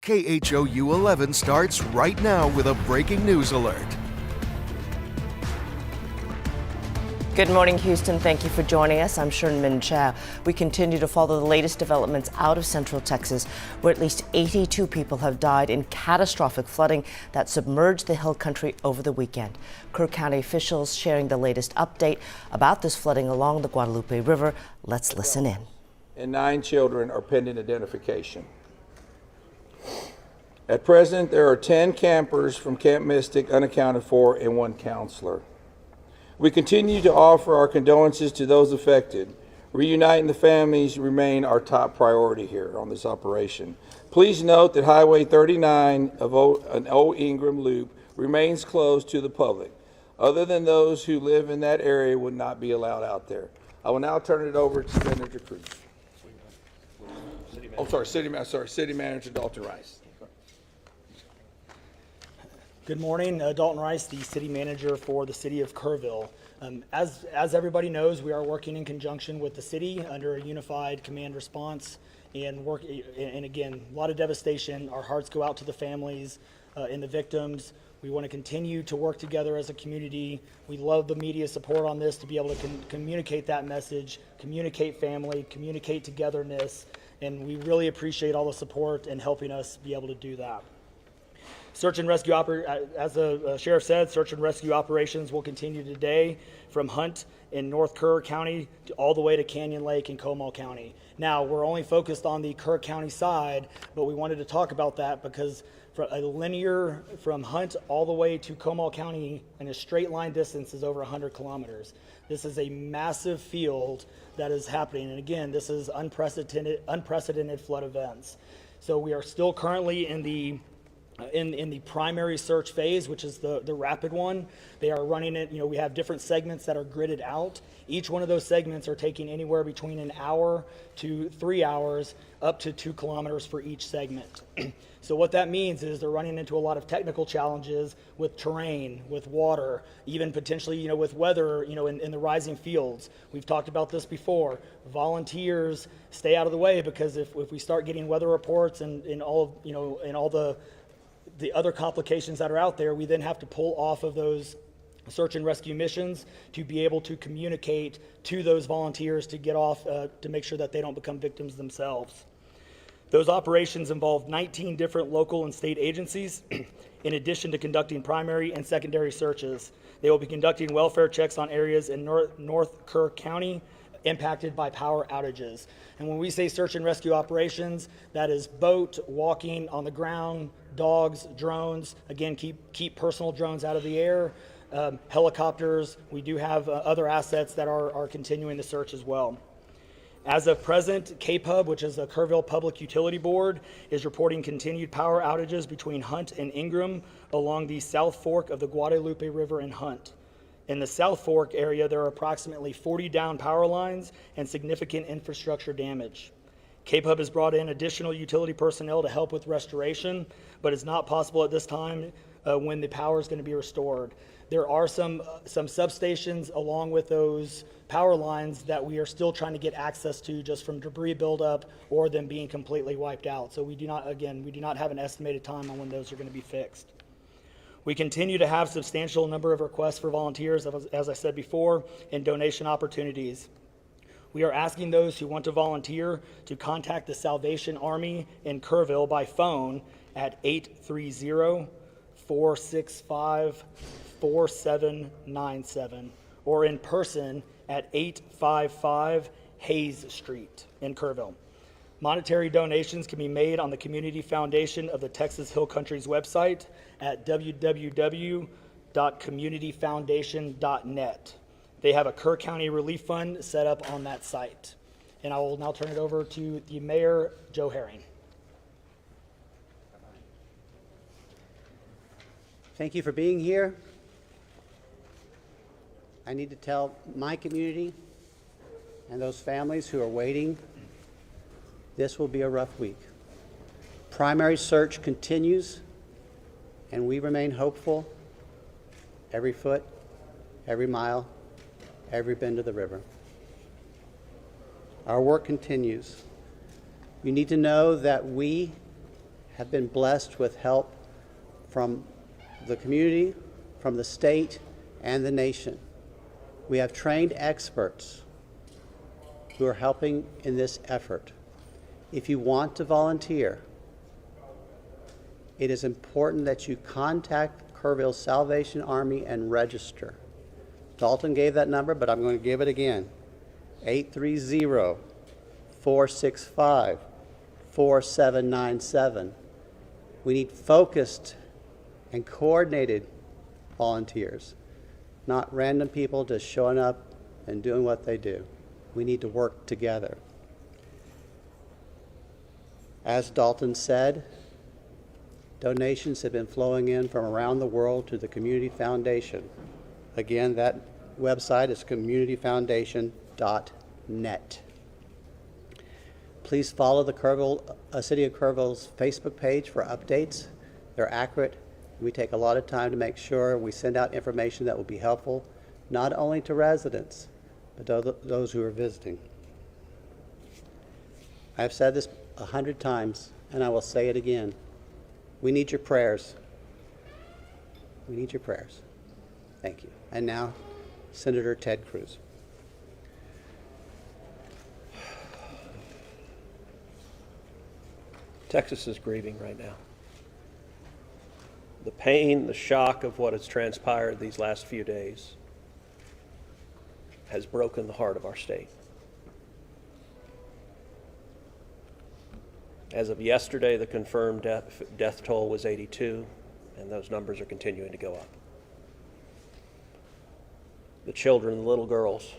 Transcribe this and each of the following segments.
KHOU 11 starts right now with a breaking news alert. Good morning, Houston. Thank you for joining us. I'm Sherman Chow. We continue to follow the latest developments out of Central Texas, where at least 82 people have died in catastrophic flooding that submerged the hill country over the weekend. Kerr County officials sharing the latest update about this flooding along the Guadalupe River. Let's listen in. And 9 children are pending identification. At present, there are 10 campers from Camp Mystic unaccounted for and 1 counselor. We continue to offer our condolences to those affected. Reuniting the families remain our top priority here on this operation. Please note that Highway 39 of an Old Ingram Loop remains closed to the public. Other than those who live in that area would not be allowed out there. I will now turn it over to Senator Cruz. City Manager Dalton Rice. Good morning, Dalton Rice, the city manager for the city of Kerrville. As everybody knows, we are working in conjunction with the city under a unified command response and again, a lot of devastation. Our hearts go out to the families and the victims. We want to continue to work together as a community. We love the media support on this to be able to communicate that message, communicate family, communicate togetherness, and we really appreciate all the support and helping us be able to do that. Search and rescue, as the sheriff said, search and rescue operations will continue today from Hunt in North Kerr County all the way to Canyon Lake in Comal County. Now, we're only focused on the Kerr County side, but we wanted to talk about that because for a linear from Hunt all the way to Comal County in a straight line distance is over 100 kilometers. This is a massive field that is happening. And again, this is unprecedented flood events. So we are still currently in the primary search phase, which is the rapid one. They are running it, we have different segments that are gridded out. Each one of those segments are taking anywhere between an hour to 3 hours, up to 2 kilometers for each segment. So what that means is they're running into a lot of technical challenges with terrain, with water, even potentially, with weather, in the rising fields. We've talked about this before. Volunteers stay out of the way because if we start getting weather reports and all the other complications that are out there, we then have to pull off of those search and rescue missions to be able to communicate to those volunteers to get off, to make sure that they don't become victims themselves. Those operations involve 19 different local and state agencies, in addition to conducting primary and secondary searches. They will be conducting welfare checks on areas in North Kerr County impacted by power outages. And when we say search and rescue operations, that is boat, walking, on the ground, dogs, drones. Again, keep personal drones out of the air. Helicopters. We do have other assets that are continuing the search as well. As of present, KPUB, which is the Kerrville Public Utility Board, is reporting continued power outages between Hunt and Ingram along the South Fork of the Guadalupe River in Hunt. In the South Fork area, there are approximately 40 down power lines and significant infrastructure damage. KPUB has brought in additional utility personnel to help with restoration, but it's not possible at this time when the power is going to be restored. There are some substations along with those power lines that we are still trying to get access to just from debris buildup or them being completely wiped out. So we do not have an estimated time on when those are going to be fixed. We continue to have substantial number of requests for volunteers, as I said before, and donation opportunities. We are asking those who want to volunteer to contact the Salvation Army in Kerrville by phone at 830-465-4797 or in person at 855 Hayes Street in Kerrville. Monetary donations can be made on the Community Foundation of the Texas Hill Country's website at www.communityfoundation.net. They have a Kerr County Relief Fund set up on that site. And I will now turn it over to the Mayor, Joe Herring. Thank you for being here. I need to tell my community and those families who are waiting, this will be a rough week. Primary search continues, and we remain hopeful every foot, every mile, every bend of the river. Our work continues. You need to know that we have been blessed with help from the community, from the state, and the nation. We have trained experts who are helping in this effort. If you want to volunteer, it is important that you contact Kerrville Salvation Army and register. Dalton gave that number, but I'm going to give it again. 830-465-4797. We need focused and coordinated volunteers, not random people just showing up and doing what they do. We need to work together. As Dalton said, donations have been flowing in from around the world to the Community Foundation. Again, that website is communityfoundation.net. Please follow the City of Kerrville's Facebook page for updates. They're accurate. We take a lot of time to make sure we send out information that will be helpful, not only to residents, but to those who are visiting. I've said this 100 times, and I will say it again. We need your prayers. We need your prayers. Thank you. And now, Senator Ted Cruz. Texas is grieving right now. The pain, the shock of what has transpired these last few days has broken the heart of our state. As of yesterday, the confirmed death toll was 82, and those numbers are continuing to go up. The children, the little girls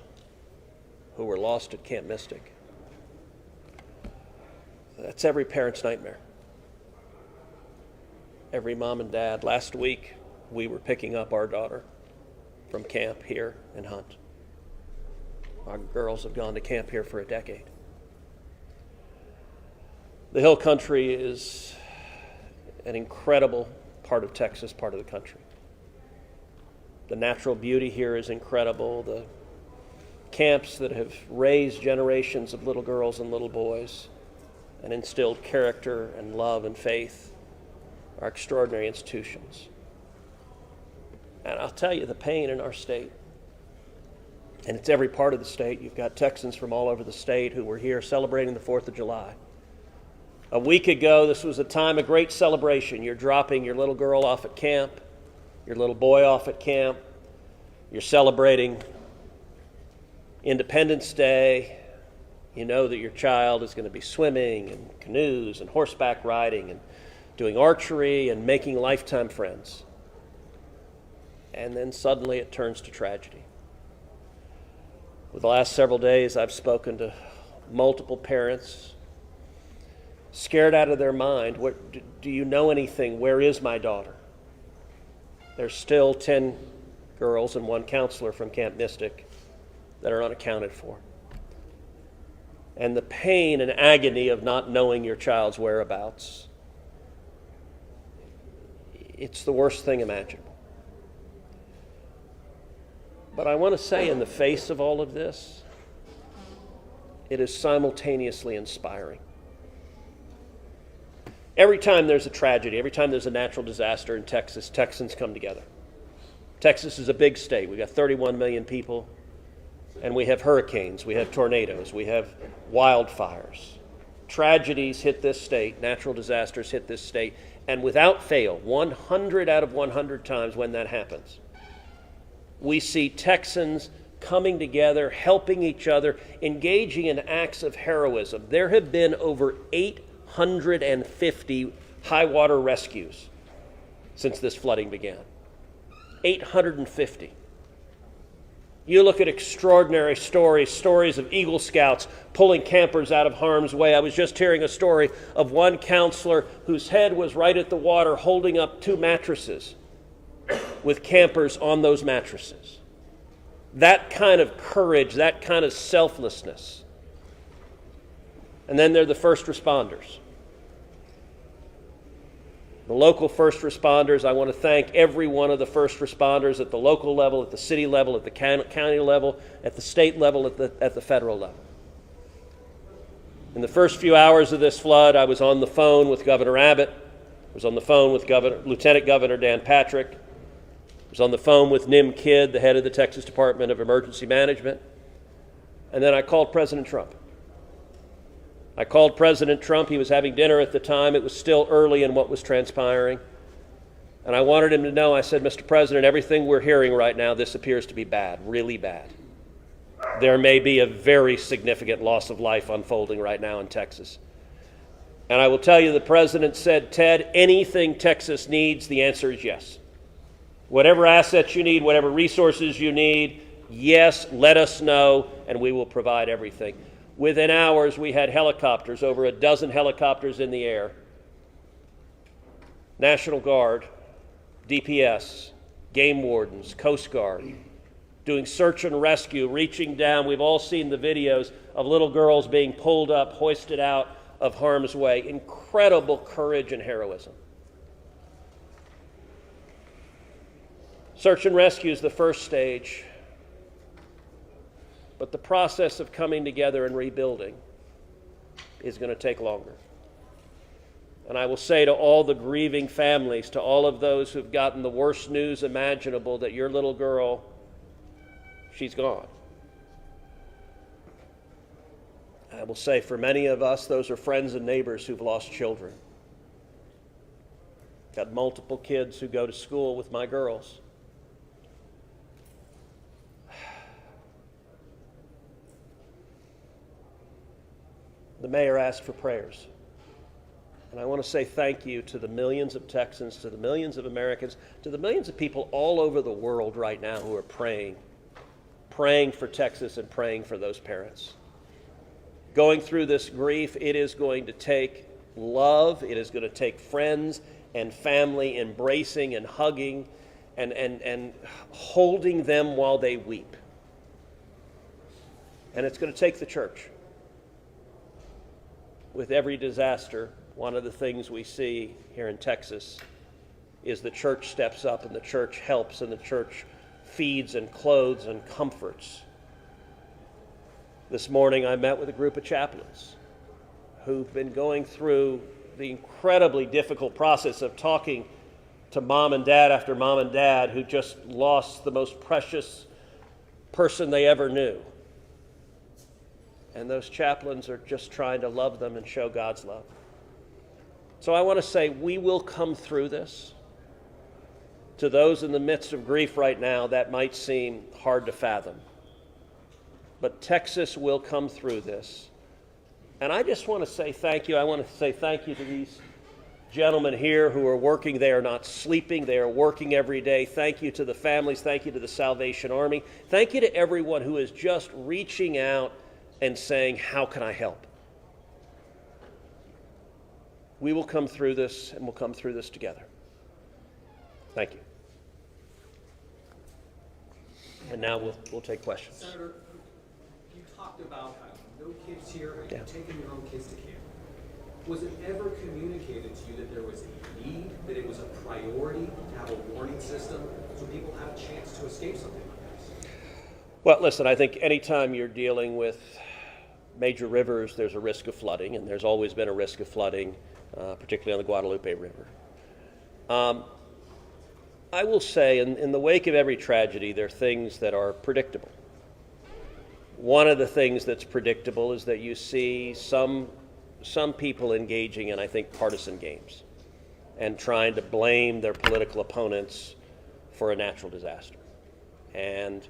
who were lost at Camp Mystic, that's every parent's nightmare. Every mom and dad. Last week, we were picking up our daughter from camp here in Hunt. Our girls have gone to camp here for a decade. The Hill Country is an incredible part of Texas, part of the country. The natural beauty here is incredible. The camps that have raised generations of little girls and little boys and instilled character and love and faith are extraordinary institutions. And I'll tell you, the pain in our state, and it's every part of the state. You've got Texans from all over the state who were here celebrating the 4th of July. A week ago, this was a time of great celebration. You're dropping your little girl off at camp, your little boy off at camp. You're celebrating Independence Day. You know that your child is going to be swimming and canoes and horseback riding and doing archery and making lifetime friends. And then suddenly it turns to tragedy. For the last several days, I've spoken to multiple parents, scared out of their mind. Do you know anything? Where is my daughter? There's still 10 girls and 1 counselor from Camp Mystic that are unaccounted for. And the pain and agony of not knowing your child's whereabouts, it's the worst thing imaginable. But I want to say, in the face of all of this, it is simultaneously inspiring. Every time there's a tragedy, every time there's a natural disaster in Texas, Texans come together. Texas is a big state. We've got 31 million people, and we have hurricanes, we have tornadoes, we have wildfires. Tragedies hit this state, natural disasters hit this state, and without fail, 100 out of 100 times when that happens, we see Texans coming together, helping each other, engaging in acts of heroism. There have been over 850 high water rescues since this flooding began. 850. You look at extraordinary stories of Eagle Scouts pulling campers out of harm's way. I was just hearing a story of one counselor whose head was right at the water holding up 2 mattresses with campers on those mattresses. That kind of courage, that kind of selflessness. And then there are the first responders. The local first responders, I want to thank every one of the first responders at the local level, at the city level, at the county level, at the state level, at the federal level. In the first few hours of this flood, I was on the phone with Governor Abbott. I was on the phone with Lieutenant Governor Dan Patrick. I was on the phone with Nim Kidd, the head of the Texas Department of Emergency Management. And then I called President Trump. I called President Trump. He was having dinner at the time. It was still early in what was transpiring. And I wanted him to know, I said, Mr. President, everything we're hearing right now, this appears to be bad, really bad. There may be a very significant loss of life unfolding right now in Texas. And I will tell you, the President said, Ted, anything Texas needs, the answer is yes. Whatever assets you need, whatever resources you need, yes, let us know, and we will provide everything. Within hours, we had helicopters, over a dozen helicopters in the air. National Guard, DPS, game wardens, Coast Guard, doing search and rescue, reaching down. We've all seen the videos of little girls being pulled up, hoisted out of harm's way. Incredible courage and heroism. Search and rescue is the first stage, but the process of coming together and rebuilding is going to take longer. And I will say to all the grieving families, to all of those who've gotten the worst news imaginable, that your little girl, she's gone. I will say for many of us, those are friends and neighbors who've lost children. Got multiple kids who go to school with my girls. The mayor asked for prayers. And I want to say thank you to the millions of Texans, to the millions of Americans, to the millions of people all over the world right now who are praying for Texas and praying for those parents. Going through this grief, it is going to take love, it is going to take friends and family embracing and hugging and holding them while they weep. And it's going to take the church. With every disaster, one of the things we see here in Texas is the church steps up and the church helps and the church feeds and clothes and comforts. This morning I met with a group of chaplains who've been going through the incredibly difficult process of talking to mom and dad after mom and dad who just lost the most precious person they ever knew. And those chaplains are just trying to love them and show God's love. So I want to say we will come through this. To those in the midst of grief right now, that might seem hard to fathom. But Texas will come through this. And I just want to say thank you. I want to say thank you to these gentlemen here who are working. They are not sleeping. They are working every day. Thank you to the families. Thank you to the Salvation Army. Thank you to everyone who is just reaching out and saying, how can I help? We will come through this, and we'll come through this together. Thank you. And now we'll take questions. Senator, you talked about no kids here, and you've taken your own kids to camp. Was it ever communicated to you that there was a need, that it was a priority to have a warning system so people have a chance to escape something like this? Well, listen, I think anytime you're dealing with major rivers, there's a risk of flooding, and there's always been a risk of flooding, particularly on the Guadalupe River. I will say, in the wake of every tragedy, there are things that are predictable. One of the things that's predictable is that you see some people engaging in, I think, partisan games and trying to blame their political opponents for a natural disaster. And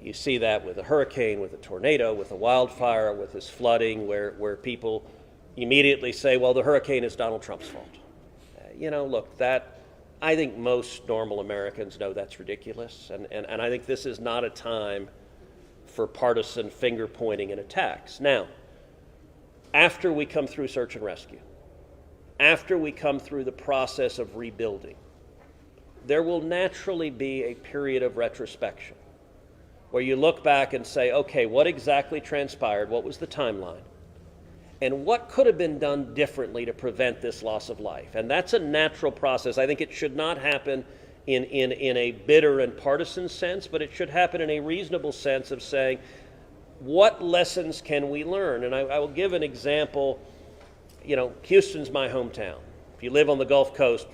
you see that with a hurricane, with a tornado, with a wildfire, with this flooding, where people immediately say, well, the hurricane is Donald Trump's fault. Look, that I think most normal Americans know that's ridiculous. And I think this is not a time for partisan finger pointing and attacks. Now, after we come through search and rescue, after we come through the process of rebuilding, there will naturally be a period of retrospection where you look back and say, okay, what exactly transpired? What was the timeline? And what could have been done differently to prevent this loss of life? And that's a natural process. I think it should not happen in a bitter and partisan sense, but it should happen in a reasonable sense of saying, what lessons can we learn? And I will give an example. You know, Houston's my hometown. If you live on the Gulf Coast,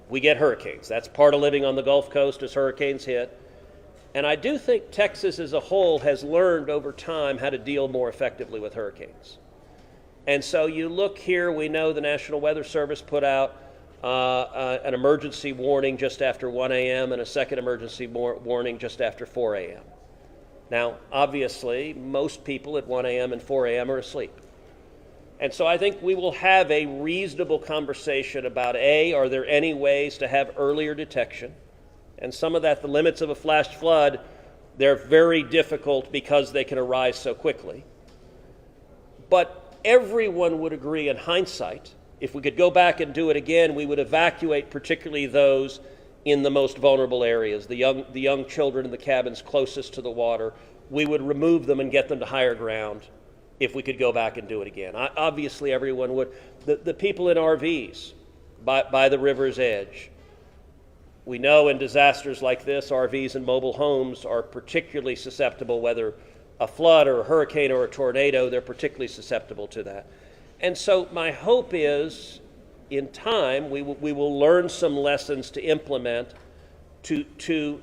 we get hurricanes. That's part of living on the Gulf Coast as hurricanes hit. And I do think Texas as a whole has learned over time how to deal more effectively with hurricanes. And so you look here, we know the National Weather Service put out an emergency warning just after 1 a.m. and a second emergency warning just after 4 a.m. Now, obviously, most people at 1 a.m. and 4 a.m. are asleep. And so I think we will have a reasonable conversation about, A, are there any ways to have earlier detection? And some of that, the limits of a flash flood, they're very difficult because they can arise so quickly. But everyone would agree in hindsight, if we could go back and do it again, we would evacuate particularly those in the most vulnerable areas, the young children in the cabins closest to the water. We would remove them and get them to higher ground if we could go back and do it again. Obviously, everyone would. The people in RVs by the river's edge, we know in disasters like this, RVs and mobile homes are particularly susceptible, whether a flood or a hurricane or a tornado, they're particularly susceptible to that. And so my hope is, in time, we will learn some lessons to implement to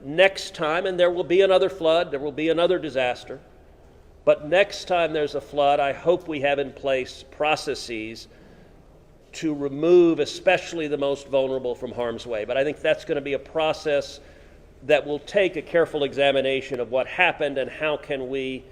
next time, and there will be another flood, there will be another disaster, but next time there's a flood, I hope we have in place processes to remove especially the most vulnerable from harm's way. But I think that's going to be a process that will take a careful examination of what happened and how can we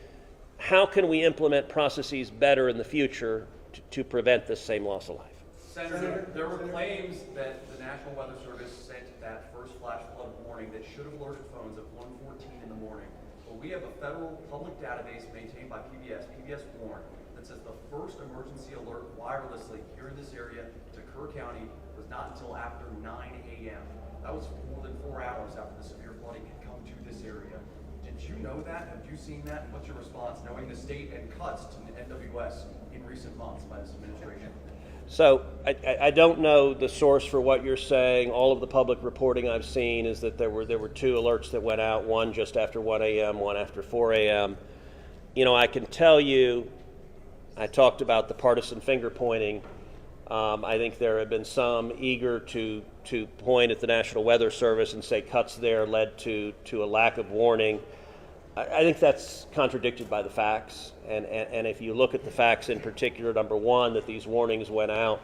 implement processes better in the future to prevent this same loss of life. Senator, there were claims that the National Weather Service sent that first flash flood warning that should have alerted phones at 1:14 in the morning. But we have a federal public database maintained by PBS Warn, that says the first emergency alert wirelessly here in this area to Kerr County was not until after 9 a.m. That was more than 4 hours after the severe flooding had come to this area. Did you know that? Have you seen that? And what's your response, knowing the state and cuts to the NWS in recent months by this administration? So I don't know the source for what you're saying. All of the public reporting I've seen is that there were two alerts that went out, one just after 1 a.m., one after 4 a.m. You know, I can tell you, I talked about the partisan finger pointing. I think there have been some eager to point at the National Weather Service and say cuts there led to a lack of warning. I think that's contradicted by the facts. And if you look at the facts in particular, number one, that these warnings went out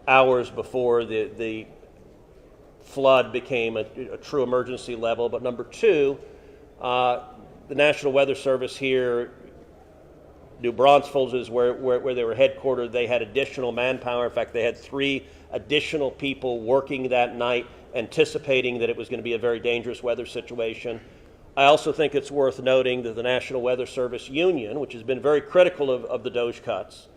hours before the flood became a true emergency level. But number two, the National Weather Service here, New Braunfels is where they were headquartered. They had additional manpower. In fact, they had 3 additional people working that night, anticipating that it was going to be a very dangerous weather situation. I also think it's worth noting that the National Weather Service Union, which has been very critical of the DOGE cuts,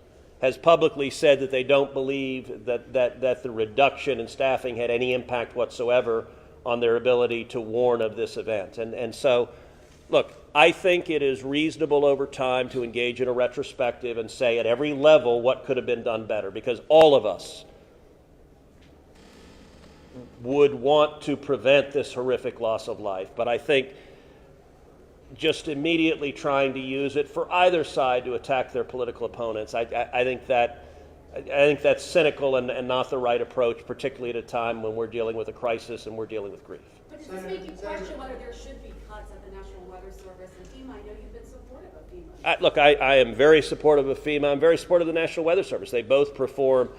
has publicly said that they don't believe that the reduction in staffing had any impact whatsoever on their ability to warn of this event. And so, look, I think it is reasonable over time to engage in a retrospective and say at every level what could have been done better, because all of us would want to prevent this horrific loss of life. But I think just immediately trying to use it for either side to attack their political opponents, I think that's cynical and not the right approach, particularly at a time when we're dealing with a crisis and we're dealing with grief. But does this make you question whether there should be cuts at the National Weather Service and FEMA? I know you've been supportive of FEMA. Look, I am very supportive of FEMA. I'm very supportive of the National Weather Service. They both perform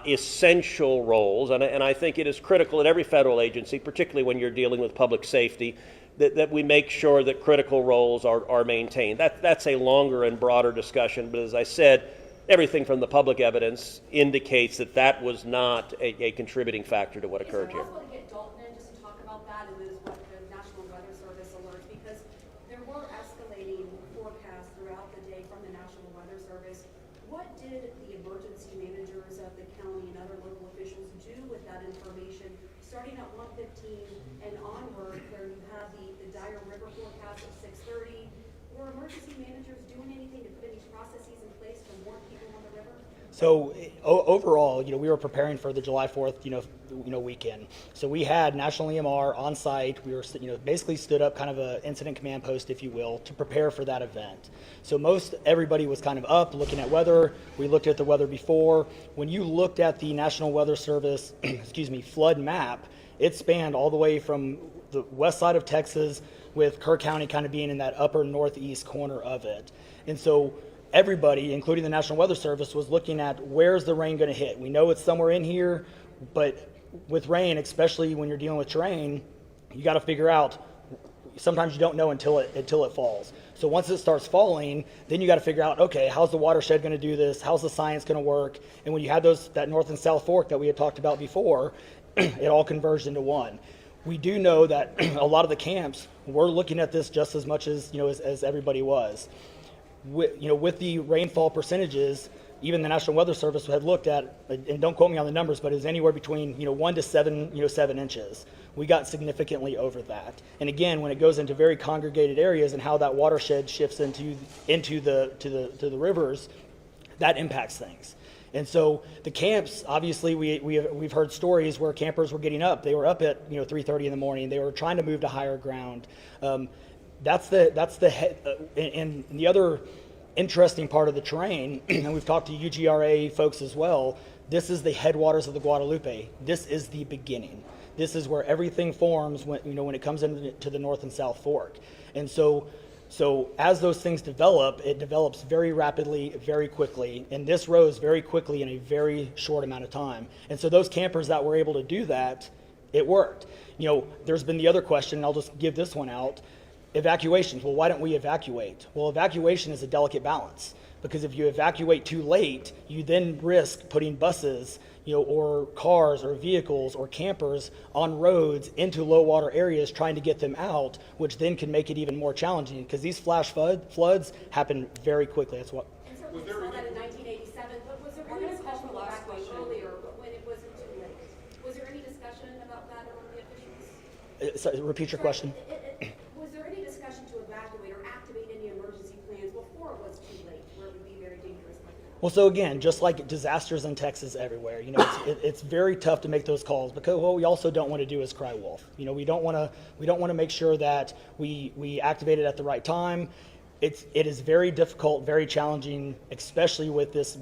essential roles, and I think it is critical at every federal agency, particularly when you're dealing with public safety, that we make sure that critical roles are maintained. That's a longer and broader discussion, but as I said, everything from the public evidence indicates that was not a contributing factor to what occurred here. Is it possible to get Dalton in just to talk about that and what the National Weather Service alerts? Because there were escalating forecasts throughout the day from the National Weather Service. What did the emergency managers of the county and other local officials do with that information? Starting at 1:15 and onward, where you have the dire river forecast at 6:30, were emergency managers doing anything to put any processes in place to warn people on the river? So overall, we were preparing for the July 4th, weekend. So we had National EMR on site. We were, basically stood up kind of a incident command post, if you will, to prepare for that event. So everybody was kind of up looking at weather. We looked at the weather before. When you looked at the National Weather Service, flood map, it spanned all the way from the west side of Texas, with Kerr County kind of being in that upper northeast corner of it. And so everybody, including the National Weather Service, was looking at where's the rain going to hit. We know it's somewhere in here, but with rain, especially when you're dealing with terrain, you got to figure out. Sometimes you don't know until it falls. So once it starts falling, then you got to figure out, okay, how's the watershed going to do this? How's the science going to work? And when you had that north and south fork that we had talked about before, it all converged into one. We do know that a lot of the camps were looking at this just as much as as everybody was. With the rainfall percentages, even the National Weather Service had looked at, and don't quote me on the numbers, but it was anywhere between 1 to 7 inches. We got significantly over that. And again, when it goes into very congregated areas and how that watershed shifts into the rivers, that impacts things. And so the camps, obviously, we've heard stories where campers were getting up. They were up at 3:30 in the morning. They were trying to move to higher ground. And the other interesting part of the terrain, and we've talked to UGRA folks as well. This is the headwaters of the Guadalupe. This is the beginning. This is where everything forms when it comes into the North and South Fork. And so as those things develop, it develops very rapidly, very quickly, and this rose very quickly in a very short amount of time. And so those campers that were able to do that, it worked. There's been the other question, and I'll just give this one out. Evacuations. Well, why don't we evacuate? Well, evacuation is a delicate balance, because if you evacuate too late, you then risk putting buses, or cars or vehicles or campers on roads into low water areas trying to get them out, which then can make it even more challenging, because these flash floods happen very quickly. That's what. And certainly we saw that in 1987, but was there any discussion about evacuation earlier, but when it wasn't too late? Was there any discussion about that among the officials? Sorry, repeat your question. Was there any discussion to evacuate or activate any emergency plans before it was too late, where it would be very dangerous like that? Well, so again, just like disasters in Texas everywhere, it's very tough to make those calls, because what we also don't want to do is cry wolf. We don't want to make sure that we activate it at the right time. It is very difficult, very challenging, especially with this.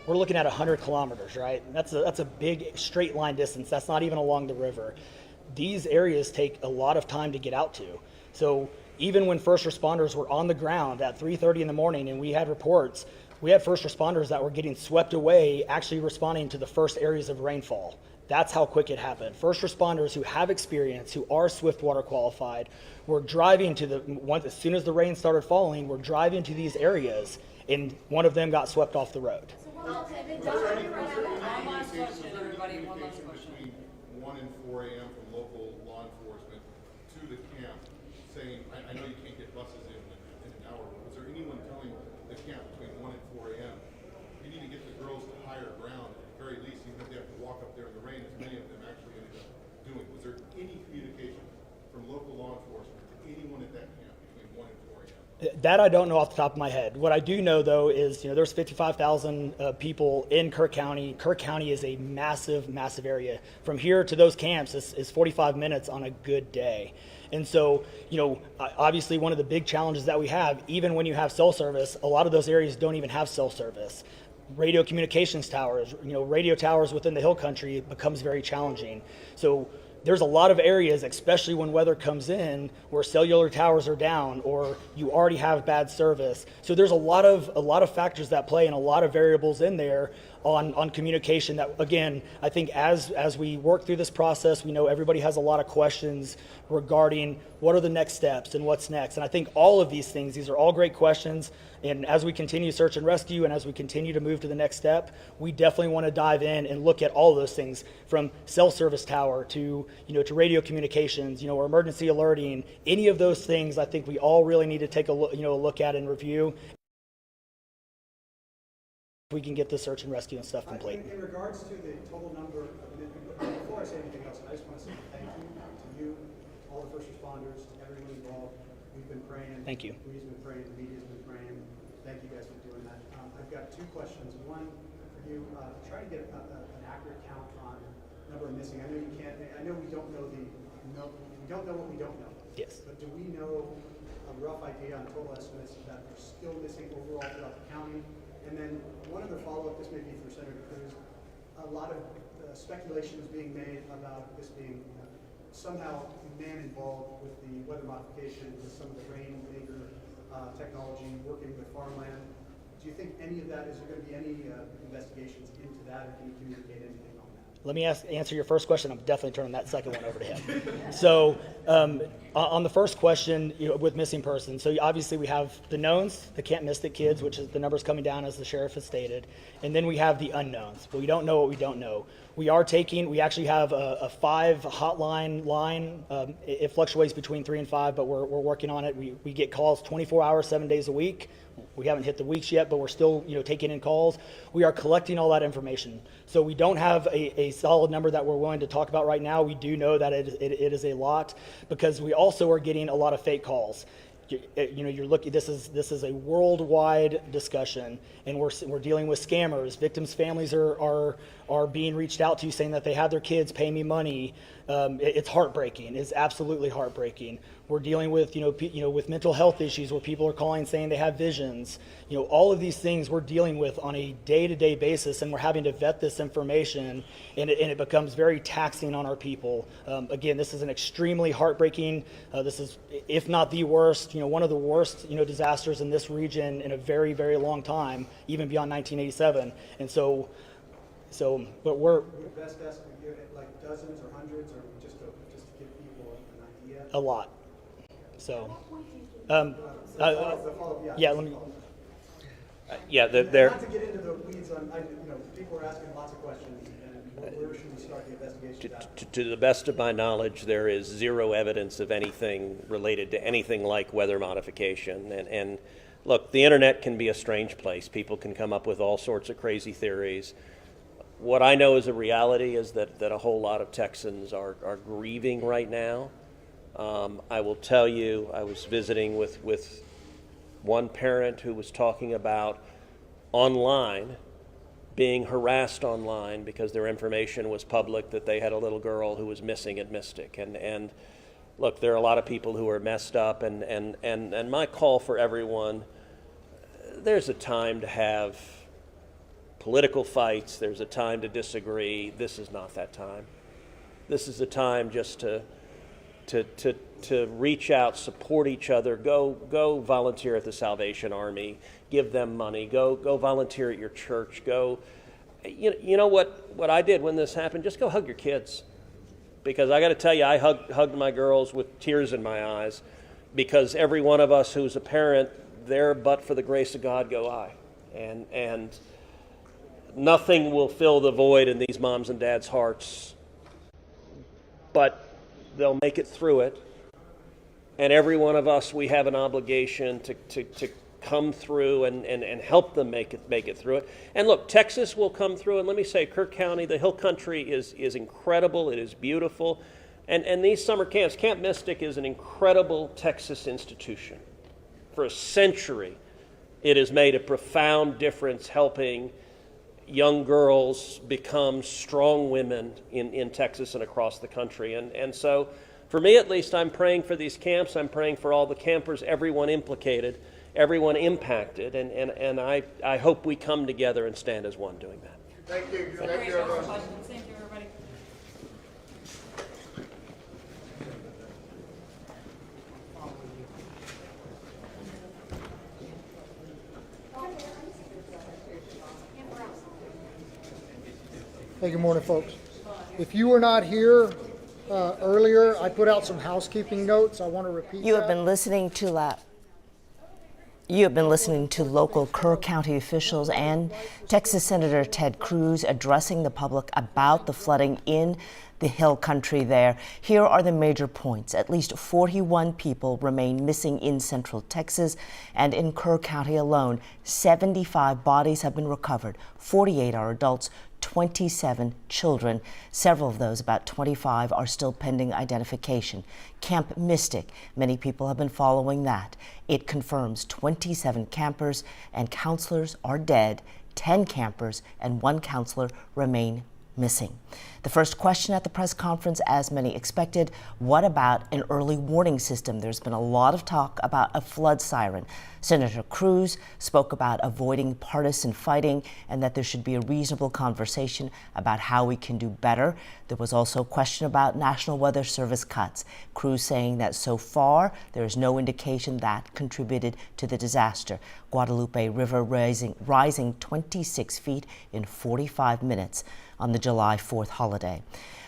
We're looking at 100 kilometers, right? That's a big straight line distance. That's not even along the river. These areas take a lot of time to get out to. So even when first responders were on the ground at 3:30 in the morning, and we had reports, we had first responders that were getting swept away, actually responding to the first areas of rainfall. That's how quick it happened. First responders who have experience, who are Swiftwater qualified, were driving as soon as the rain started falling, were driving to these areas, and one of them got swept off the road. So what else had been done? One last question, everybody, one last question. Between 1 and 4 a.m. from local law enforcement to the camp, saying, I know you can't get buses in an hour, but was there anyone telling the camp between 1 and 4 a.m., you need to get the girls to higher ground at the very least, even if they have to walk up there in the rain, as many of them actually ended up doing? Was there any communication from local law enforcement to anyone at that camp between 1 and 4 a.m.? That I don't know off the top of my head. What I do know, though, is there's 55,000 people in Kerr County. Kerr County is a massive, massive area. From here to those camps is 45 minutes on a good day. And so, obviously one of the big challenges that we have, even when you have cell service, a lot of those areas don't even have cell service. Radio communications towers, radio towers within the hill country becomes very challenging. So there's a lot of areas, especially when weather comes in, where cellular towers are down or you already have bad service. So there's a lot of factors that play and a lot of variables in there on communication that, again, I think as we work through this process, we know everybody has a lot of questions regarding what are the next steps and what's next. And I think all of these things, these are all great questions. And as we continue search and rescue and as we continue to move to the next step, we definitely want to dive in and look at all of those things, from cell service tower to radio communications, or emergency alerting. Any of those things, I think we all really need to take a look at and review. We can get the search and rescue and stuff complete. In regards to the total number, before I say anything else, I just want to say thank you to you, all the first responders, everyone involved. We've been praying. Thank you. We've been praying. The media's been praying. Thank you guys for doing that. I've got two questions. One, you try to get an accurate count on number of missing? I know you can't. I know we don't know we don't know what we don't know. Yes. But do we know a rough idea on total estimates that are still missing overall throughout the county? And then one other follow-up. This may be for Senator Cruz. A lot of speculation is being made about this being somehow man involved with the weather modification, with some of the rainmaker technology, working with farmland. Do you think any of that, is there going to be any investigations into that, or can you communicate anything on that? Let me answer your first question. I'm definitely turning that second one over to him. So on the first question, with missing persons, so obviously we have the knowns, the Camp Mystic kids, which is the numbers coming down as the sheriff has stated, and then we have the unknowns. Well, we don't know what we don't know. We actually have a 5 hotline line. It fluctuates between 3 and 5, but we're working on it. We get calls 24 hours, 7 days a week. We haven't hit the weeks yet, but we're still, taking in calls. We are collecting all that information. So we don't have a solid number that we're willing to talk about right now. We do know that it is a lot, because we also are getting a lot of fake calls. You're looking. This is a worldwide discussion, and we're dealing with scammers. Victims' families are being reached out to, saying that they have their kids pay me money. It's heartbreaking. It's absolutely heartbreaking. We're dealing with with mental health issues, where people are calling saying they have visions. All of these things we're dealing with on a day-to-day basis, and we're having to vet this information, and it becomes very taxing on our people. Again, this is an extremely heartbreaking. This is, if not the worst, one of the worst disasters in this region in a very, very long time, even beyond 1987. And so, but we're Would best estimate like dozens or hundreds, or just to give people an idea? a lot. So, Yeah. yeah, let me. Yeah, Not to get into the weeds on, people are asking lots of questions, and where should we start the investigation at? To the best of my knowledge, there is zero evidence of anything related to anything like weather modification. And look, the internet can be a strange place. People can come up with all sorts of crazy theories. What I know is a reality is that a whole lot of Texans are grieving right now. I will tell you, I was visiting with one parent who was talking about online, being harassed online because their information was public, that they had a little girl who was missing at Mystic. And look, there are a lot of people who are messed up, and my call for everyone, there's a time to have political fights, there's a time to disagree. This is not that time. This is a time just to reach out, support each other, go volunteer at the Salvation Army, give them money, go volunteer at your church, go, you know what I did when this happened? Just go hug your kids. Because I got to tell you, I hugged my girls with tears in my eyes, because every one of us who's a parent, there but for the grace of God go I. And nothing will fill the void in these moms and dads' hearts, but they'll make it through it. And every one of us, we have an obligation to come through and help them make it through it. And look, Texas will come through, and let me say, Kerr County, the Hill Country is incredible. It is beautiful. And these summer camps, Camp Mystic is an incredible Texas institution. For a century, it has made a profound difference helping young girls become strong women in Texas and across the country. And so, for me at least, I'm praying for these camps. I'm praying for all the campers, everyone implicated, everyone impacted, and I hope we come together and stand as one doing that. Thank you. Thank you, everyone. Thank you, everybody. Hey, good morning, folks. If you were not here earlier, I put out some housekeeping notes. I want to repeat You that. have been listening to local Kerr County officials and Texas Senator Ted Cruz addressing the public about the flooding in the Hill Country there. Here are the major points. At least 41 people remain missing in Central Texas, and in Kerr County alone, 75 bodies have been recovered. 48 are adults, 27 children. Several of those, about 25, are still pending identification. Camp Mystic, many people have been following that. It confirms 27 campers and counselors are dead. 10 campers and 1 counselor remain missing. The first question at the press conference, as many expected, what about an early warning system? There's been a lot of talk about a flood siren. Senator Cruz spoke about avoiding partisan fighting and that there should be a reasonable conversation about how we can do better. There was also a question about National Weather Service cuts. Cruz saying that so far there is no indication that contributed to the disaster. Guadalupe River rising 26 feet in 45 minutes on the July 4th holiday.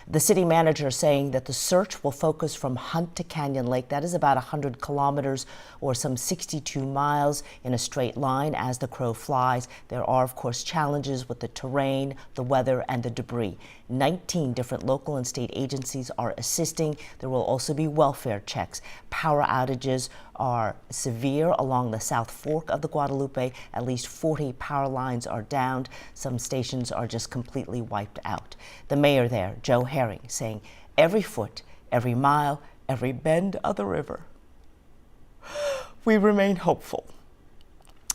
The city manager saying that the search will focus from Hunt to Canyon Lake. That is about 100 kilometers or some 62 miles in a straight line as the crow flies. There are, of course, challenges with the terrain, the weather, and the debris. 19 different local and state agencies are assisting. There will also be welfare checks. Power outages are severe along the South Fork of the Guadalupe. At least 40 power lines are downed. Some stations are just completely wiped out. The mayor there, Joe Herring, saying every foot, every mile, every bend of the river. We remain hopeful.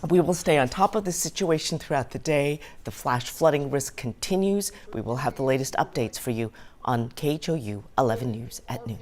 We will stay on top of the situation throughout the day. The flash flooding risk continues. We will have the latest updates for you on KHOU 11 News at noon.